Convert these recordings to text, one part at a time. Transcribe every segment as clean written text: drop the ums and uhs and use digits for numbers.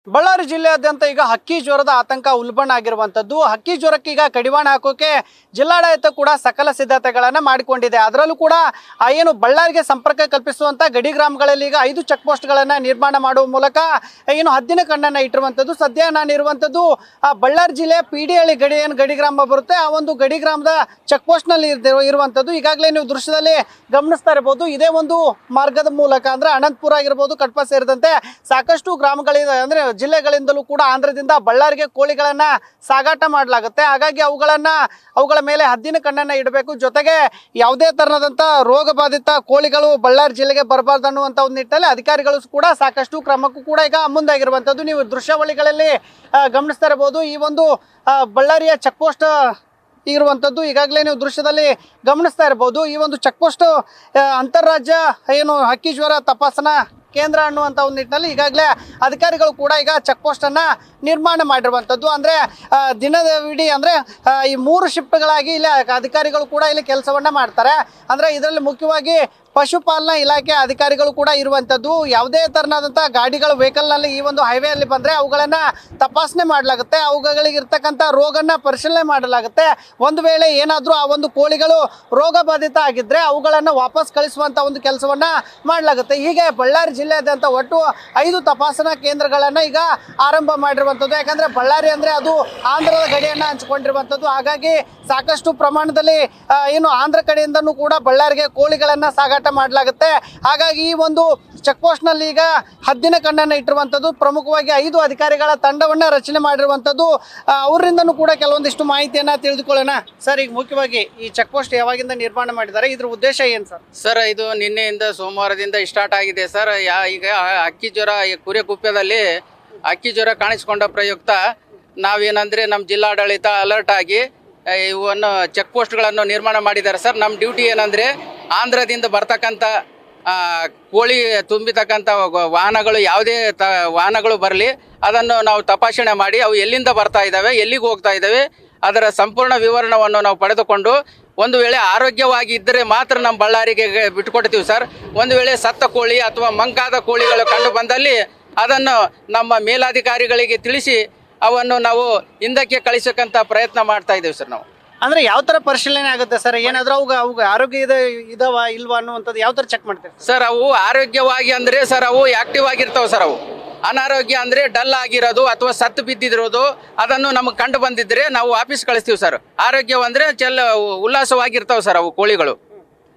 ಬಳ್ಳಾರಿ ಜಿಲ್ಲೆಯಾದ್ಯಂತ ಈಗ ಹಕ್ಕಿ ಜ್ವರದ ಆತಂಕ ಉಲ್ಬಣ ಆಗಿರುವಂತದ್ದು. ಹಕ್ಕಿ ಜ್ವರಕ್ಕೆ ಈಗ ಕಡಿವಾಣ ಹಾಕೋಕೆ ಜಿಲ್ಲಾಡಳಿತ ಕೂಡ ಸಕಲ ಸಿದ್ಧತೆಗಳನ್ನ ಮಾಡಿಕೊಂಡಿದೆ. ಅದರಲ್ಲೂ ಕೂಡ ಏನು ಬಳ್ಳಾರಿಗೆ ಸಂಪರ್ಕ ಕಲ್ಪಿಸುವಂತ ಗಡಿ ಗ್ರಾಮಗಳಲ್ಲಿ ಈಗ 5 ಚೆಕ್ ಪೋಸ್ಟ್ ಗಳನ್ನ ನಿರ್ಮಾಣ ಮಾಡುವ ಮೂಲಕ ಏನು ಹದ್ದಿನ ಕಣ್ಣನ್ನ ಇಟ್ಟಿರುವಂತದ್ದು. ಸದ್ಯ ನಾನು ಇರುವಂತದ್ದು ಬಳ್ಳಾರಿ ಜಿಲ್ಲೆಯ ಪಿಡಿಹಳ್ಳಿ ಗಡಿ ಗ್ರಾಮ ಬರುತ್ತೆ. ಆ ಒಂದು ಗಡಿ ಗ್ರಾಮದ ಚೆಕ್ ಪೋಸ್ಟ್ ನಲ್ಲಿ ಇರುವಂತದ್ದು. ಈಗಾಗಲೇ ನೀವು ದೃಶ್ಯದಲ್ಲಿ ಗಮನಿಸ್ತಾ ಇರಬಹುದು. ಇದೇ ಒಂದು ಮಾರ್ಗದ ಮೂಲಕ ಅಂದ್ರೆ ಅನಂತಪುರ ಆಗಿರ್ಬೋದು, ಕಡಪ ಸೇರಿದಂತೆ ಸಾಕಷ್ಟು ಗ್ರಾಮಗಳಿಂದ ಅಂದ್ರೆ ಜಿಲ್ಲೆಗಳಿಂದಲೂ ಕೂಡ ಆಂಧ್ರದಿಂದ ಬಳ್ಳಾರಿಗೆ ಕೋಳಿಗಳನ್ನ ಸಾಗಾಟ ಮಾಡಲಾಗುತ್ತೆ. ಹಾಗಾಗಿ ಅವುಗಳ ಮೇಲೆ ಹದ್ದಿನ ಕಣ್ಣನ್ನ ಇಡಬೇಕು. ಜೊತೆಗೆ ಯಾವುದೇ ತರಹದಂತ ರೋಗ ಬಾಧಿತ ಕೋಳಿಗಳು ಬಳ್ಳಾರಿ ಜಿಲ್ಲೆಗೆ ಬರಬಾರ್ದು ಅನ್ನುವಂತ ಒಂದು ನಿಟ್ಟಿನಲ್ಲಿ ಅಧಿಕಾರಿಗಳು ಕೂಡ ಸಾಕಷ್ಟು ಕ್ರಮಕ್ಕೂ ಕೂಡ ಈಗ ಮುಂದಾಗಿರುವಂತದ್ದು. ನೀವು ದೃಶ್ಯಾವಳಿಗಳಲ್ಲಿ ಗಮನಿಸ್ತಾ ಇರಬಹುದು. ಈ ಒಂದು ಬಳ್ಳಾರಿಯ ಚೆಕ್ ಪೋಸ್ಟ್ ಇರುವಂತದ್ದು ಈಗಾಗಲೇ ನೀವು ದೃಶ್ಯದಲ್ಲಿ ಗಮನಿಸ್ತಾ ಇರಬಹುದು. ಈ ಒಂದು ಚೆಕ್ ಪೋಸ್ಟ್ ಅಂತಾರಾಜ್ಯ ಏನು ಹಕ್ಕಿ ಜ್ವರ ತಪಾಸಣಾ ಕೇಂದ್ರ ಅನ್ನುವಂಥ ಒಂದು ನಿಟ್ಟಿನಲ್ಲಿ ಈಗಾಗಲೇ ಅಧಿಕಾರಿಗಳು ಕೂಡ ಈಗ ಚೆಕ್ ಪೋಸ್ಟ್ ಅನ್ನ ನಿರ್ಮಾಣ ಮಾಡಿರುವಂಥದ್ದು. ಅಂದ್ರೆ ದಿನವಿಡೀ ಅಂದ್ರೆ ಈ 3 ಶಿಫ್ಟ್ಗಳಾಗಿ ಇಲ್ಲಿ ಅಧಿಕಾರಿಗಳು ಕೂಡ ಇಲ್ಲಿ ಕೆಲಸವನ್ನ ಮಾಡ್ತಾರೆ. ಅಂದ್ರೆ ಇದರಲ್ಲಿ ಮುಖ್ಯವಾಗಿ ಪಶುಪಾಲನಾ ಇಲಾಖೆ ಅಧಿಕಾರಿಗಳು ಕೂಡ ಇರುವಂತದ್ದು. ಯಾವುದೇ ತರನಾದಂತಹ ಗಾಡಿಗಳು ವೆಹಿಕಲ್ ನಲ್ಲಿ ಈ ಒಂದು ಹೈವೇ ಅಲ್ಲಿ ಬಂದ್ರೆ ಅವುಗಳನ್ನ ತಪಾಸಣೆ ಮಾಡಲಾಗುತ್ತೆ. ಅವುಗಳಿಗೆ ಇರ್ತಕ್ಕಂಥ ರೋಗನ್ನ ಪರಿಶೀಲನೆ ಮಾಡಲಾಗುತ್ತೆ. ಒಂದು ವೇಳೆ ಏನಾದ್ರೂ ಆ ಒಂದು ಕೋಳಿಗಳು ರೋಗ ಬಾಧಿತ ಆಗಿದ್ರೆ ಅವುಗಳನ್ನ ವಾಪಸ್ ಕಳಿಸುವಂತ ಒಂದು ಕೆಲಸವನ್ನ ಮಾಡಲಾಗುತ್ತೆ. ಹೀಗೆ ಬಳ್ಳಾರಿ ಜಿಲ್ಲೆಯಾದ್ಯಂತ ಒಟ್ಟು 5 ತಪಾಸಣಾ ಕೇಂದ್ರಗಳನ್ನ ಈಗ ಆರಂಭ ಮಾಡಿರುವಂತದ್ದು. ಯಾಕಂದ್ರೆ ಬಳ್ಳಾರಿ ಅಂದ್ರೆ ಅದು ಆಂಧ್ರದ ಗಡಿಯನ್ನ ಹಂಚಿಕೊಂಡಿರುವಂತದ್ದು. ಹಾಗಾಗಿ ಸಾಕಷ್ಟು ಪ್ರಮಾಣದಲ್ಲಿ ಏನು ಆಂಧ್ರ ಕಡೆಯಿಂದನೂ ಕೂಡ ಬಳ್ಳಾರಿಗೆ ಕೋಳಿಗಳನ್ನ ಸಾಗಾಟ ಮಾಡಲಾಗುತ್ತೆ. ಹಾಗಾಗಿ ಈ ಒಂದು ಚೆಕ್ ಪೋಸ್ಟ್ ನಲ್ಲಿ ಈಗ ಹದ್ದಿನ ಕಣ್ಣನ್ನ ಇಟ್ಟಿರುವಂತದ್ದು. ಪ್ರಮುಖವಾಗಿ 5 ಅಧಿಕಾರಿಗಳ ತಂಡವನ್ನ ರಚನೆ ಮಾಡಿರುವಂತದ್ದು. ಅವರಿಂದನೂ ಕೂಡ ಕೆಲವೊಂದಿಷ್ಟು ಮಾಹಿತಿಯನ್ನ ತಿಳಿದುಕೊಳ್ಳೋಣ. ಸರ್, ಈಗ ಮುಖ್ಯವಾಗಿ ಈ ಚೆಕ್ ಪೋಸ್ಟ್ ಯಾವಾಗಿಂದ ನಿರ್ಮಾಣ ಮಾಡಿದ್ದಾರೆ, ಇದ್ರ ಉದ್ದೇಶ ಏನ್ ಸರ್? ಸರ್, ಇದು ನಿನ್ನೆಯಿಂದ ಸೋಮವಾರದಿಂದ ಸ್ಟಾರ್ಟ್ ಆಗಿದೆ ಸರ್. ಈಗ ಅಕ್ಕಿ ಜ್ವರ ಕುರಿಕುಪ್ಪದಲ್ಲಿ ಅಕ್ಕಿ ಜ್ವರ ಕಾಣಿಸಿಕೊಂಡ ಪ್ರಯುಕ್ತ ನಾವೇನಂದ್ರೆ ನಮ್ಮ ಜಿಲ್ಲಾಡಳಿತ ಅಲರ್ಟ್ ಆಗಿ ಇವನ್ನು ಚೆಕ್ ಪೋಸ್ಟ್ಗಳನ್ನು ನಿರ್ಮಾಣ ಮಾಡಿದ್ದಾರೆ ಸರ್. ನಮ್ಮ ಡ್ಯೂಟಿ ಏನಂದ್ರೆ ಆಂಧ್ರದಿಂದ ಬರ್ತಕ್ಕಂಥ ಕೋಳಿ ತುಂಬಿತಕ್ಕಂಥ ವಾಹನಗಳು ಯಾವುದೇ ವಾಹನಗಳು ಬರಲಿ ಅದನ್ನು ನಾವು ತಪಾಸಣೆ ಮಾಡಿ ಅವು ಎಲ್ಲಿಂದ ಬರ್ತಾ ಇದ್ದಾವೆ, ಎಲ್ಲಿಗೆ ಹೋಗ್ತಾ ಇದ್ದಾವೆ ಅದರ ಸಂಪೂರ್ಣ ವಿವರಣವನ್ನು ನಾವು ಪಡೆದುಕೊಂಡು ಒಂದು ವೇಳೆ ಆರೋಗ್ಯವಾಗಿ ಇದ್ದರೆ ಮಾತ್ರ ನಮ್ಮ ಬಳ್ಳಾರಿಗೆ ಬಿಟ್ಟುಕೊಡ್ತೀವಿ ಸರ್. ಒಂದು ವೇಳೆ ಸತ್ತ ಕೋಳಿ ಅಥವಾ ಮಂಕಾದ ಕೋಳಿಗಳು ಕಂಡು ಬಂದಲ್ಲಿ ಅದನ್ನು ನಮ್ಮ ಮೇಲಾಧಿಕಾರಿಗಳಿಗೆ ತಿಳಿಸಿ ಅವನ್ನು ನಾವು ಹಿಂದಕ್ಕೆ ಕಳಿಸಕ್ಕಂತ ಪ್ರಯತ್ನ ಮಾಡ್ತಾ ಇದ್ದೇವೆ ಸರ್. ನಾವು ಅಂದ್ರೆ ಯಾವ ತರ ಪರಿಶೀಲನೆ ಆಗುತ್ತೆ ಸರ್? ಏನಾದ್ರೂ ಅವು ಆರೋಗ್ಯ ಇದಾವ ಇಲ್ವಾ ಅನ್ನುವಂಥದ್ದು ಯಾವ ತರ ಚೆಕ್ ಮಾಡ್ತೀವಿ ಸರ್? ಅವು ಆರೋಗ್ಯವಾಗಿ ಅಂದ್ರೆ ಸರ್ ಅವು ಆಕ್ಟಿವ್ ಆಗಿರ್ತಾವೆ ಸರ್. ಅವು ಅನಾರೋಗ್ಯ ಅಂದ್ರೆ ಡಲ್ ಆಗಿರೋದು ಅಥವಾ ಸತ್ತು ಬಿದ್ದಿರೋದು ಅದನ್ನು ನಮಗೆ ಕಂಡು ಬಂದಿದ್ರೆ ನಾವು ವಾಪಸ್ ಕಳಿಸ್ತೀವಿ ಸರ್. ಆರೋಗ್ಯವಂದ್ರೆ ಉಲ್ಲಾಸವಾಗಿರ್ತಾವೆ ಸರ್ ಅವು ಕೋಳಿಗಳು.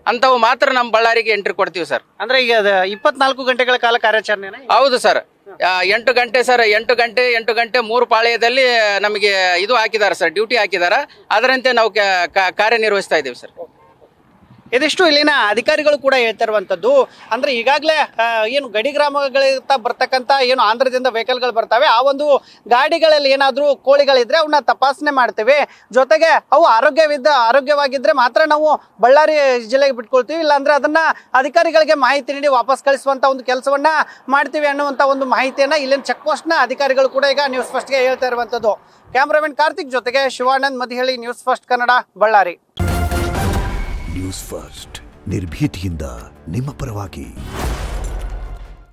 ಅಂತವು ಮಾತ್ರ ನಮ್ಮ ಬಳ್ಳಾರಿಗೆ ಎಂಟ್ರಿ ಕೊಡ್ತೀವಿ ಸರ್. ಅಂದ್ರೆ ಈಗ 24 ಗಂಟೆಗಳ ಕಾಲ ಕಾರ್ಯಾಚರಣೆ? ಹೌದು ಸರ್. 8 ಗಂಟೆ ಸರ್. 8 ಗಂಟೆ 3 ಪಾಳ್ಯದಲ್ಲಿ ನಮಗೆ ಇದು ಹಾಕಿದ್ದಾರೆ ಸರ್, ಡ್ಯೂಟಿ ಹಾಕಿದ್ದಾರೆ. ಅದರಂತೆ ನಾವು ಕಾರ್ಯನಿರ್ವಹಿಸ್ತಾ ಇದ್ದೀವಿ ಸರ್. ಇದಿಷ್ಟು ಇಲ್ಲಿನ ಅಧಿಕಾರಿಗಳು ಕೂಡ ಹೇಳ್ತಾ ಇರುವಂತದ್ದು. ಅಂದ್ರೆ ಈಗಾಗಲೇ ಏನು ಗಡಿ ಗ್ರಾಮಗಳಿಂದ ಬರ್ತಕ್ಕಂಥ ಏನು ಆಂಧ್ರದಿಂದ ವೆಹಿಕಲ್ಗಳು ಬರ್ತವೆ, ಆ ಒಂದು ಗಾಡಿಗಳಲ್ಲಿ ಏನಾದ್ರೂ ಕೋಳಿಗಳಿದ್ರೆ ಅವನ್ನ ತಪಾಸಣೆ ಮಾಡ್ತೇವೆ. ಜೊತೆಗೆ ಅವು ಆರೋಗ್ಯವಾಗಿದ್ರೆ ಮಾತ್ರ ನಾವು ಬಳ್ಳಾರಿ ಜಿಲ್ಲೆಗೆ ಬಿಟ್ಕೊಳ್ತೀವಿ. ಇಲ್ಲಾಂದ್ರೆ ಅದನ್ನ ಅಧಿಕಾರಿಗಳಿಗೆ ಮಾಹಿತಿ ನೀಡಿ ವಾಪಸ್ ಕಳಿಸುವಂತ ಒಂದು ಕೆಲಸವನ್ನ ಮಾಡ್ತೀವಿ ಅನ್ನುವಂತ ಒಂದು ಮಾಹಿತಿಯನ್ನ ಇಲ್ಲಿನ ಚೆಕ್ ಪೋಸ್ಟ್ ನ ಅಧಿಕಾರಿಗಳು ಕೂಡ ಈಗ ನ್ಯೂಸ್ ಫಸ್ಟ್ ಗೆ ಹೇಳ್ತಾ ಇರುವಂತದ್ದು. ಕ್ಯಾಮರಾಮನ್ ಕಾರ್ತಿಕ್ ಜೊತೆಗೆ Shivanand Madihalli, news first Kannada, Ballari. News first ನಿರ್ಭೀತಿಯಿಂದ ನಿಮ್ಮ ಪರವಾಗಿ.